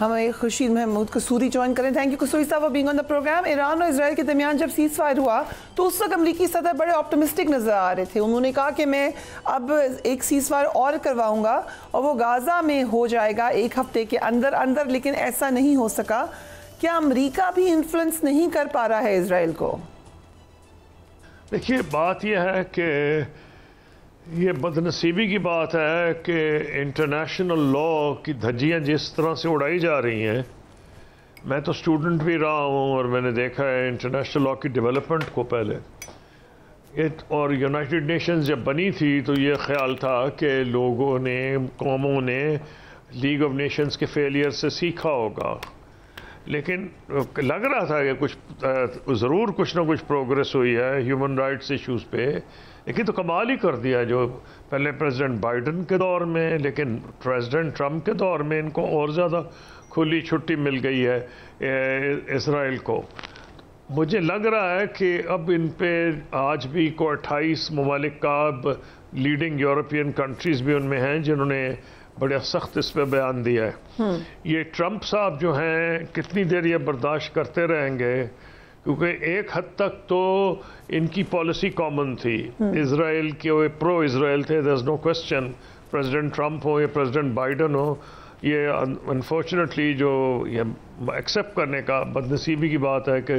ہمیں خورشید محمود قصوری جوائن کریں. Thank you Kasuri صاحب for being on the program. Iran اور اسرائیل کے درمیان جب سیز فائر ہوا تو اس وقت امریکی صدر بڑے آپٹمسٹک نظر آ رہے تھے. انہوں نے کہا کہ میں اب ایک سیز فائر اور کرواؤں گا اور وہ غازہ میں ہو جائے گا 1 ہفتے کے اندر, لیکن ایسا نہیں ہو سکا. کیا امریکہ بھی انفلوئنس نہیں کر پا رہا ہے اسرائیل کو؟ دیکھیے بات یہ ہے کہ یہ بدنصیبی کی بات ہے کہ انٹرنیشنل لا کی دھجیاں جس طرح سے اڑائی جا رہی ہیں. میں تو اسٹوڈنٹ بھی رہا ہوں اور میں نے دیکھا ہے انٹرنیشنل لا کی ڈیولپمنٹ کو پہلے. اور یونائٹڈ نیشنز جب بنی تھی تو یہ خیال تھا کہ لوگوں نے, قوموں نے لیگ آف نیشنز کے فیلئر سے سیکھا ہوگا, لیکن لگ رہا تھا کہ ضرور کچھ نہ کچھ پروگریس ہوئی ہے ہیومن رائٹس ایشوز پہ. لیکن تو کمال ہی کر دیا جو پہلے پریزیڈنٹ بائیڈن کے دور میں, لیکن پریزیڈنٹ ٹرمپ کے دور میں ان کو اور زیادہ کھلی چھٹی مل گئی ہے اسرائیل کو. مجھے لگ رہا ہے کہ اب ان پہ آج بھی کو 28 ممالک کا, اب لیڈنگ یورپین کنٹریز بھی ان میں ہیں جنہوں نے بڑے سخت اس پہ بیان دیا ہے. یہ ٹرمپ صاحب جو ہیں کتنی دیر یہ برداشت کرتے رہیں گے, کیونکہ ایک حد تک تو ان کی پالیسی کامن تھی. اسرائیل کے پرو اسرائیل تھے, there is no question. President Trump ہو یا پریزیڈنٹ بائیڈن ہو, یہ انفارچونیٹلی جو یہ ایکسیپٹ کرنے کا بدنصیبی کی بات ہے کہ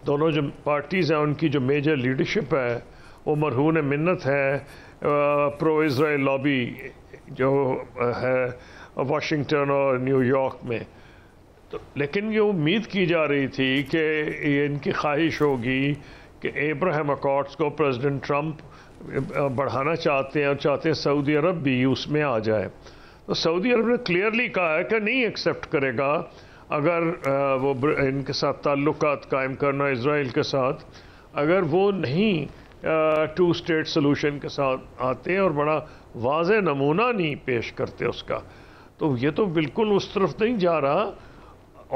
دونوں جو پارٹیز ہیں ان کی جو میجر لیڈرشپ ہے وہ مرہون منت ہے پرو اسرائیل لابی جو ہے واشنگٹن اور نیو یارک میں. لیکن یہ امید کی جا رہی تھی کہ ان کی خواہش ہوگی کہ ایبراہم اکارڈز کو پریزیڈنٹ ٹرمپ بڑھانا چاہتے ہیں اور چاہتے ہیں سعودی عرب بھی اس میں آ جائے. تو سعودی عرب نے کلیئرلی کہا ہے کہ نہیں ایکسیپٹ کرے گا اگر وہ ان کے ساتھ تعلقات قائم کرنا اسرائیل کے ساتھ, اگر وہ نہیں 2 اسٹیٹ سلوشن کے ساتھ آتے اور بڑا واضح نمونہ نہیں پیش کرتے اس کا. تو یہ تو بالکل اس طرف نہیں جا رہا.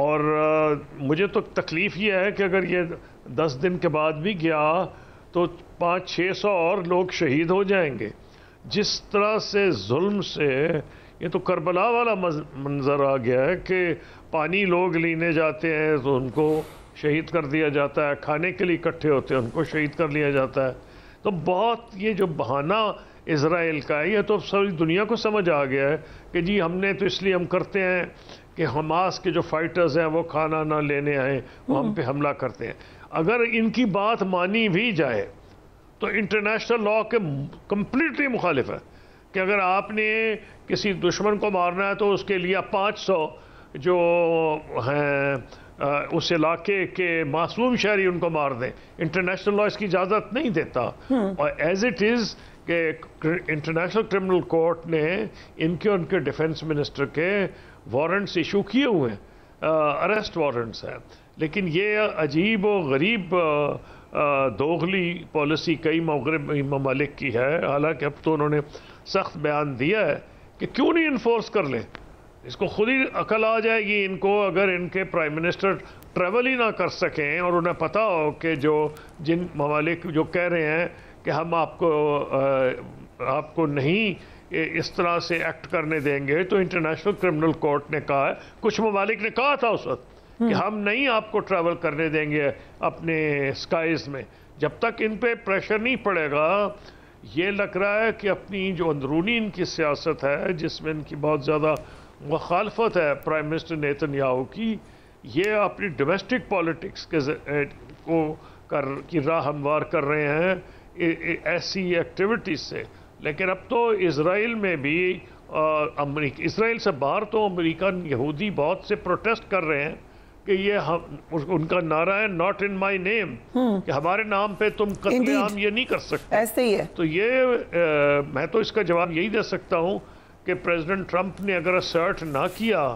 اور مجھے تو تکلیف یہ ہے کہ اگر یہ 10 دن کے بعد بھی گیا تو 500-600 اور لوگ شہید ہو جائیں گے. جس طرح سے ظلم سے یہ تو کربلا والا منظر آ گیا ہے کہ پانی لوگ لینے جاتے ہیں تو ان کو شہید کر دیا جاتا ہے, کھانے کے لیے اکٹھے ہوتے ہیں ان کو شہید کر لیا جاتا ہے. تو بہت یہ جو بہانہ اسرائیل کا ہے یہ تو ساری دنیا کو سمجھ آ گیا ہے کہ جی ہم نے تو اس لیے ہم کرتے ہیں کہ حماس کے جو فائٹرز ہیں وہ کھانا نہ لینے آئیں, وہ ہم پہ حملہ کرتے ہیں. اگر ان کی بات مانی بھی جائے تو انٹرنیشنل لا کے کمپلیٹلی مخالف ہے کہ اگر آپ نے کسی دشمن کو مارنا ہے تو اس کے لیے 500 جو ہیں اس علاقے کے معصوم شہری ان کو مار دیں. انٹرنیشنل لا اس کی اجازت نہیں دیتا. اور ایز اٹ از کہ انٹرنیشنل کرمنل کورٹ نے ان کے ڈیفنس منسٹر کے وارنٹس ایشو کیے ہوئے ہیں, اریسٹ وارنٹس ہیں. لیکن یہ عجیب و غریب دوغلی پالیسی کئی مغربی ممالک کی ہے. حالانکہ اب تو انہوں نے سخت بیان دیا ہے کہ کیوں نہیں انفورس کر لیں. اس کو خود ہی عقل آ جائے گی ان کو اگر ان کے پرائم منسٹر ٹریول ہی نہ کر سکیں اور انہیں پتہ ہو کہ جن ممالک جو کہہ رہے ہیں کہ ہم آپ کو نہیں اس طرح سے ایکٹ کرنے دیں گے. تو انٹرنیشنل کرمنل کورٹ نے کہا ہے, کچھ ممالک نے کہا تھا اس وقت کہ ہم نہیں آپ کو ٹریول کرنے دیں گے اپنے اسکائز میں جب تک ان پہ پریشر نہیں پڑے گا. یہ لگ رہا ہے کہ اپنی جو اندرونی ان کی سیاست ہے جس میں ان کی بہت زیادہ مخالفت ہے پرائم منسٹر نیتن یاہو کی, یہ اپنی ڈومیسٹک پالیٹکس کی راہ ہموار کر رہے ہیں ایسی ایکٹیویٹیز سے. لیکن اب تو اسرائیل میں بھی اسرائیل سے باہر تو امریکن یہودی بہت سے پروٹیسٹ کر رہے ہیں کہ یہ ان کا نعرہ ہے ناٹ ان مائی نیم, کہ ہمارے نام پہ تم قتل عام یہ نہیں کر سکتے. ایسے ہی ہے. تو یہ میں تو اس کا جواب یہی دے سکتا ہوں کہ پریزیڈنٹ ٹرمپ نے اگر اسرٹ نہ کیا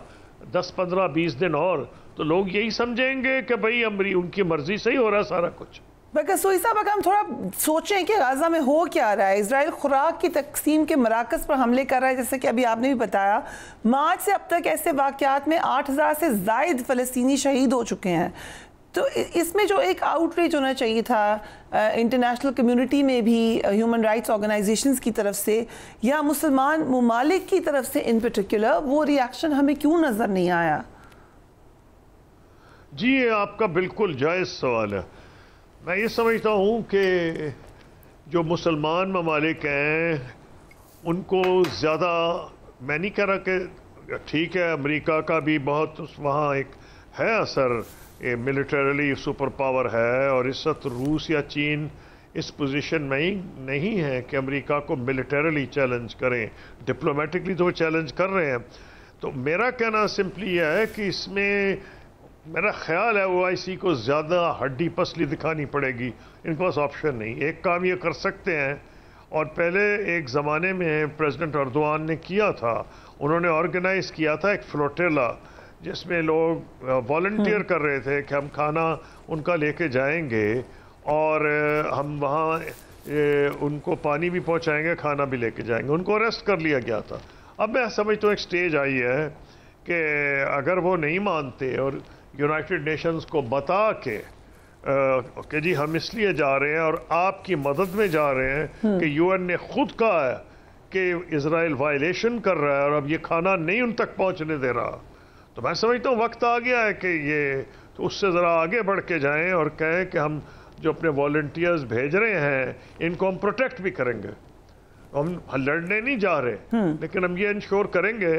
10-15-20 دن اور تو لوگ یہی سمجھیں گے کہ بھئی ان کی مرضی سے ہی ہو رہا ہے سارا کچھ. قصوری صاحب اگر ہم تھوڑا سوچیں کہ غزہ میں ہو کیا رہا ہے, اسرائیل خوراک کی تقسیم کے مراکز پر حملے کر رہا ہے جیسے کہ ابھی آپ نے بھی بتایا. مارچ سے اب تک ایسے واقعات میں 8000 سے زائد فلسطینی شہید ہو چکے ہیں. تو اس میں جو ایک آؤٹ ریچ ہونا چاہیے تھا انٹرنیشنل کمیونٹی میں بھی, ہیومن رائٹس آرگنائزیشنز کی طرف سے یا مسلمان ممالک کی طرف سے ان پرٹیکولر, وہ ری ایکشن ہمیں کیوں نظر نہیں آیا؟ جی یہ آپ کا بالکل جائز سوال ہے. میں یہ سمجھتا ہوں کہ جو مسلمان ممالک ہیں ان کو زیادہ، میں نہیں کہہ رہا کہ ٹھیک ہے امریکہ کا بھی بہت وہاں ایک ہے اثر، ملیٹریلی سپر پاور ہے، اور اس وقت روس یا چین اس پوزیشن میں ہی نہیں ہے کہ امریکہ کو ملیٹریلی چیلنج کریں. ڈپلومیٹکلی تو وہ چیلنج کر رہے ہیں. تو میرا کہنا سمپلی یہ ہے کہ اس میں میرا خیال ہے OIC کو زیادہ ہڈی پسلی دکھانی پڑے گی. ان کے پاس آپشن نہیں. ایک کام یہ کر سکتے ہیں، اور پہلے ایک زمانے میں پریزیڈنٹ اردوان نے کیا تھا، انہوں نے آرگنائز کیا تھا ایک فلوٹیلا جس میں لوگ والنٹیئر کر رہے تھے کہ ہم کھانا ان کا لے کے جائیں گے اور ہم وہاں ان کو پانی بھی پہنچائیں گے، کھانا بھی لے کے جائیں گے. ان کو اریسٹ کر لیا گیا تھا. اب میں سمجھتا ہوں ایک سٹیج آئی ہے کہ اگر وہ نہیں مانتے اور یونائٹڈ نیشنز کو بتا کے کہ جی ہم اس لیے جا رہے ہیں اور آپ کی مدد میں جا رہے ہیں کہ UN نے خود کہا ہے کہ اسرائیل وائلیشن کر رہا ہے اور اب یہ کھانا نہیں ان تک پہنچنے دے رہا، تو میں سمجھتا ہوں وقت آ گیا ہے کہ یہ تو اس سے ذرا آگے بڑھ کے جائیں اور کہیں کہ ہم جو اپنے والنٹیئرز بھیج رہے ہیں ان کو ہم پروٹیکٹ بھی کریں گے. ہم لڑنے نہیں جا رہے، لیکن ہم یہ انشور کریں گے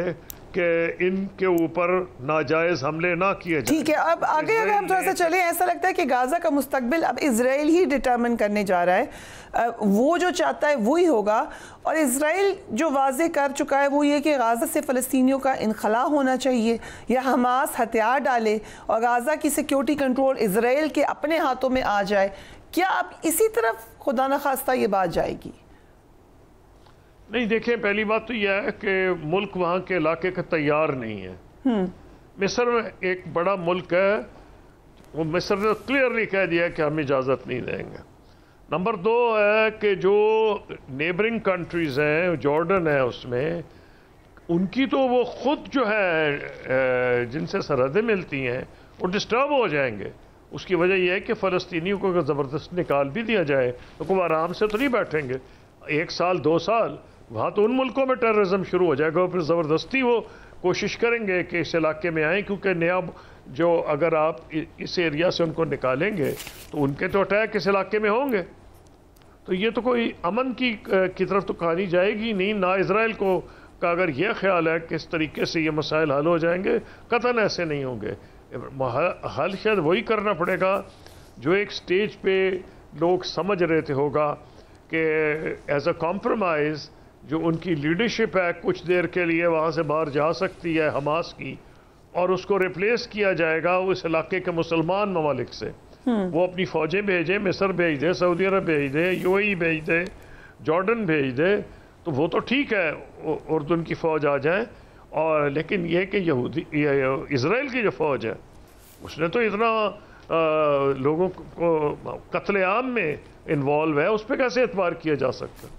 کہ ان کے اوپر ناجائز حملے نہ کیے جائیں. ٹھیک ہے، اب آگے اگر ہم تھوڑا سا چلیں، ایسا لگتا ہے کہ غازہ کا مستقبل اب اسرائیل ہی ڈٹرمن کرنے جا رہا ہے. وہ جو چاہتا ہے وہی ہوگا، اور اسرائیل جو واضح کر چکا ہے وہ یہ کہ غازہ سے فلسطینیوں کا انخلا ہونا چاہیے یا حماس ہتھیار ڈالے اور غازہ کی سیکیورٹی کنٹرول اسرائیل کے اپنے ہاتھوں میں آ جائے. کیا اب اسی طرف خدا نخواستہ یہ بات جائے گی؟ نہیں، دیکھیں پہلی بات تو یہ ہے کہ ملک وہاں کے علاقے کا تیار نہیں ہے. مصر میں ایک بڑا ملک ہے، وہ مصر نے کلیئرلی کہہ دیا کہ ہم اجازت نہیں دیں گے. نمبر 2 ہے کہ جو نیبرنگ کنٹریز ہیں، جارڈن ہے اس میں، ان کی تو وہ خود جو ہے جن سے سرحدیں ملتی ہیں وہ ڈسٹرب ہو جائیں گے. اس کی وجہ یہ ہے کہ فلسطینیوں کو اگر زبردست نکال بھی دیا جائے تو وہ آرام سے تو نہیں بیٹھیں گے. 1 سال 2 سال وہاں تو ان ملکوں میں ٹیررزم شروع ہو جائے گا، پھر زبردستی وہ کوشش کریں گے کہ اس علاقے میں آئیں، کیونکہ نیا جو اگر آپ اس ایریا سے ان کو نکالیں گے تو ان کے تو اٹیک اس علاقے میں ہوں گے. تو یہ تو کوئی امن کی طرف تو کہانی جائے گی نہیں. نہ اسرائیل کو کا اگر یہ خیال ہے کہ اس طریقے سے یہ مسائل حل ہو جائیں گے، قطعاً ایسے نہیں ہوں گے. حل شاید وہی کرنا پڑے گا جو ایک سٹیج پہ لوگ سمجھ رہے تھے ہوگا کہ ایز اے کمپرومائز جو ان کی لیڈرشپ ہے کچھ دیر کے لیے وہاں سے باہر جا سکتی ہے حماس کی، اور اس کو ریپلیس کیا جائے گا اس علاقے کے مسلمان ممالک سے. وہ اپنی فوجیں بھیجیں، مصر بھیج دے، سعودی عرب بھیج دے، UAE بھیج دے، جارڈن بھیج دے، تو وہ تو ٹھیک ہے اردن کی فوج آ جائے. اور لیکن یہ کہ اسرائیل کی جو فوج ہے اس نے تو اتنا لوگوں کو قتل عام میں انوالو ہے، اس پہ کیسے اعتبار کیا جا سکتا ہے؟